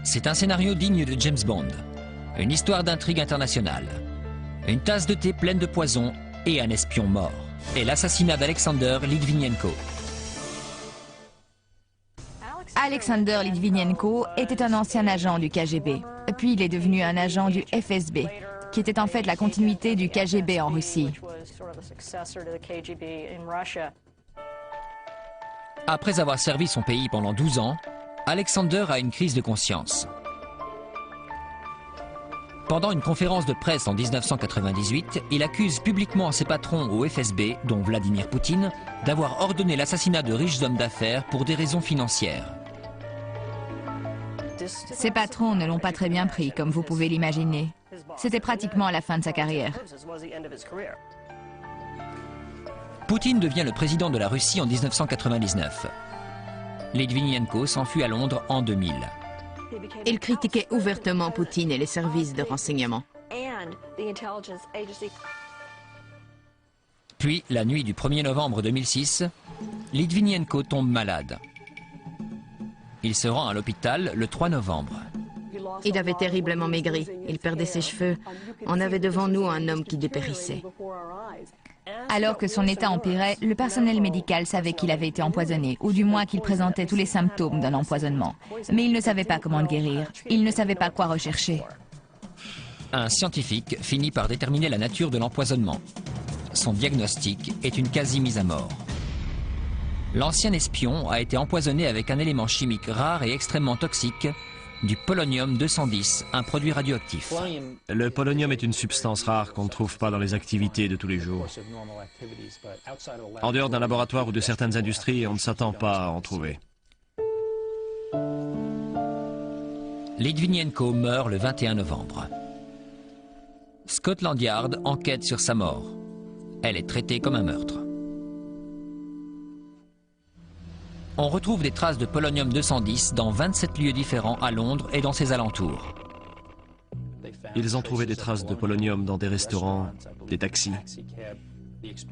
C'est un scénario digne de James Bond. Une histoire d'intrigue internationale. Une tasse de thé pleine de poison et un espion mort. Et l'assassinat d'Alexander Litvinenko. Alexander Litvinenko était un ancien agent du KGB. Puis il est devenu un agent du FSB, qui était en fait la continuité du KGB en Russie. Après avoir servi son pays pendant 12 ans, Alexander a une crise de conscience. Pendant une conférence de presse en 1998, il accuse publiquement ses patrons au FSB, dont Vladimir Poutine, d'avoir ordonné l'assassinat de riches hommes d'affaires pour des raisons financières. Ses patrons ne l'ont pas très bien pris, comme vous pouvez l'imaginer. C'était pratiquement la fin de sa carrière. Poutine devient le président de la Russie en 1999. Litvinenko s'enfuit à Londres en 2000. Il critiquait ouvertement Poutine et les services de renseignement. Puis, la nuit du 1er novembre 2006, Litvinenko tombe malade. Il se rend à l'hôpital le 3 novembre. Il avait terriblement maigri, il perdait ses cheveux. On avait devant nous un homme qui dépérissait. Alors que son état empirait, le personnel médical savait qu'il avait été empoisonné, ou du moins qu'il présentait tous les symptômes d'un empoisonnement. Mais il ne savait pas comment le guérir, il ne savait pas quoi rechercher. Un scientifique finit par déterminer la nature de l'empoisonnement. Son diagnostic est une quasi-mise à mort. L'ancien espion a été empoisonné avec un élément chimique rare et extrêmement toxique, du polonium-210, un produit radioactif. Le polonium est une substance rare qu'on ne trouve pas dans les activités de tous les jours. En dehors d'un laboratoire ou de certaines industries, on ne s'attend pas à en trouver. Litvinenko meurt le 21 novembre. Scotland Yard enquête sur sa mort. Elle est traitée comme un meurtre. On retrouve des traces de polonium-210 dans 27 lieux différents à Londres et dans ses alentours. Ils ont trouvé des traces de polonium dans des restaurants, des taxis.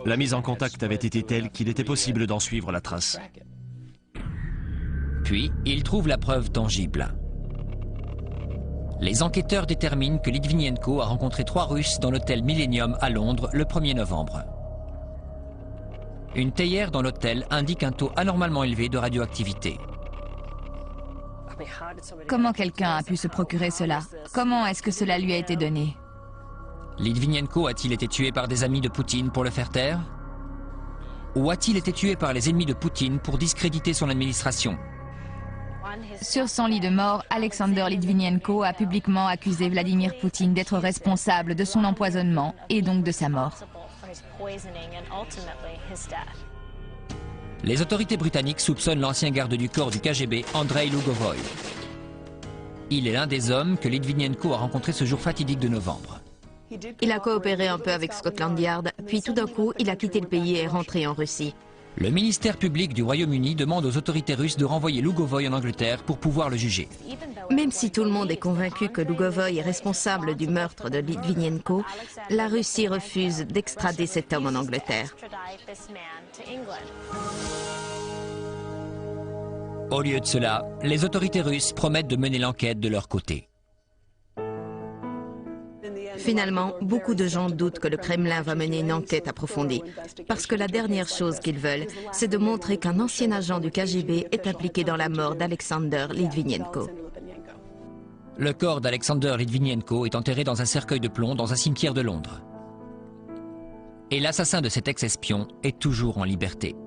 La mise en contact avait été telle qu'il était possible d'en suivre la trace. Puis, ils trouvent la preuve tangible. Les enquêteurs déterminent que Litvinenko a rencontré 3 Russes dans l'hôtel Millennium à Londres le 1er novembre. Une théière dans l'hôtel indique un taux anormalement élevé de radioactivité. Comment quelqu'un a pu se procurer cela? Comment est-ce que cela lui a été donné? Litvinenko a-t-il été tué par des amis de Poutine pour le faire taire? Ou a-t-il été tué par les ennemis de Poutine pour discréditer son administration? Sur son lit de mort, Alexander Litvinenko a publiquement accusé Vladimir Poutine d'être responsable de son empoisonnement et donc de sa mort. Les autorités britanniques soupçonnent l'ancien garde du corps du KGB, Andrei Lugovoy. Il est l'un des hommes que Litvinenko a rencontré ce jour fatidique de novembre. Il a coopéré un peu avec Scotland Yard, puis tout d'un coup, il a quitté le pays et est rentré en Russie. Le ministère public du Royaume-Uni demande aux autorités russes de renvoyer Lugovoy en Angleterre pour pouvoir le juger. Même si tout le monde est convaincu que Lugovoy est responsable du meurtre de Litvinenko, la Russie refuse d'extrader cet homme en Angleterre. Au lieu de cela, les autorités russes promettent de mener l'enquête de leur côté. Finalement, beaucoup de gens doutent que le Kremlin va mener une enquête approfondie. Parce que la dernière chose qu'ils veulent, c'est de montrer qu'un ancien agent du KGB est impliqué dans la mort d'Alexander Litvinenko. Le corps d'Alexander Litvinenko est enterré dans un cercueil de plomb dans un cimetière de Londres. Et l'assassin de cet ex-espion est toujours en liberté.